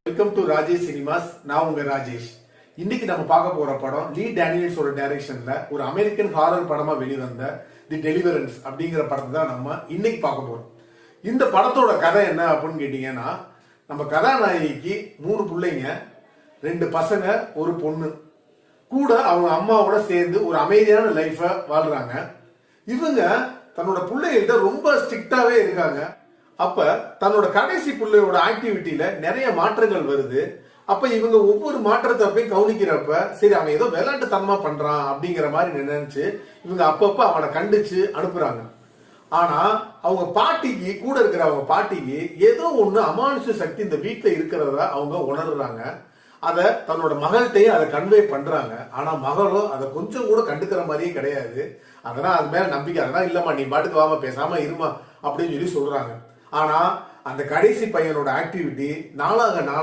Welcome to Rajesh cinemas. நான் உங்க ராஜேஷ். இன்னைக்கு நம்ம பார்க்க போற படம் லீ டேனியல்ஸோட டைரக்ஷன்ல ஒரு அமெரிக்கன் ஹாரர் படமா வெளிவந்த தி டெலிவரன்ஸ் அப்படிங்கிற படத்தை தான் நம்ம இன்னைக்கு பார்க்க போறோம். இந்த படத்தோட கதை என்ன அப்படின்னு கேட்டீங்கன்னா, நம்ம கதாநாயகிக்கு 3 பிள்ளைங்க, 2 பசங்க, ஒரு பொண்ணு கூட அவங்க அம்மாவோட சேர்ந்து ஒரு அமைதியான லைஃப வாழ்றாங்க. இவங்க தன்னோட பிள்ளைகிட்ட ரொம்ப ஸ்ட்ரிக்டாவே இருக்காங்க. அப்ப தன்னோட கடைசி பிள்ளையோட ஆக்டிவிட்டியில நிறைய மாற்றங்கள் வருது. அப்ப இவங்க ஒவ்வொரு மாற்றத்தை போய் கவனிக்கிறப்ப, சரி அவன் ஏதோ விளையாட்டுத்தனமா பண்றான் அப்படிங்கிற மாதிரி நினைச்சு இவங்க அப்பப்ப அவனை கண்டிச்சு அனுப்புறாங்க. ஆனா அவங்க பாட்டிக்கு, கூட இருக்கிற அவங்க பாட்டிக்கு ஏதோ ஒண்ணு அமானுஷ சக்தி இந்த வீட்டுல இருக்கிறதா அவங்க உணர்றாங்க. அத தன்னோட மகள்கிட்டையும் அதை கன்வே பண்றாங்க. ஆனா மகளும் அதை கொஞ்சம் கூட கண்டுக்கிற மாதிரியே கிடையாது. அதெல்லாம் அது மேல நம்பிக்கை, அதெல்லாம் இல்லம்மா நீ பாட்டுக்கு வாமா பேசாம இருமா அப்படின்னு சொல்லி சொல்றாங்க. ஆனா அந்த கடைசி பையனோட ஆக்டிவிட்டி நாளாக நாள்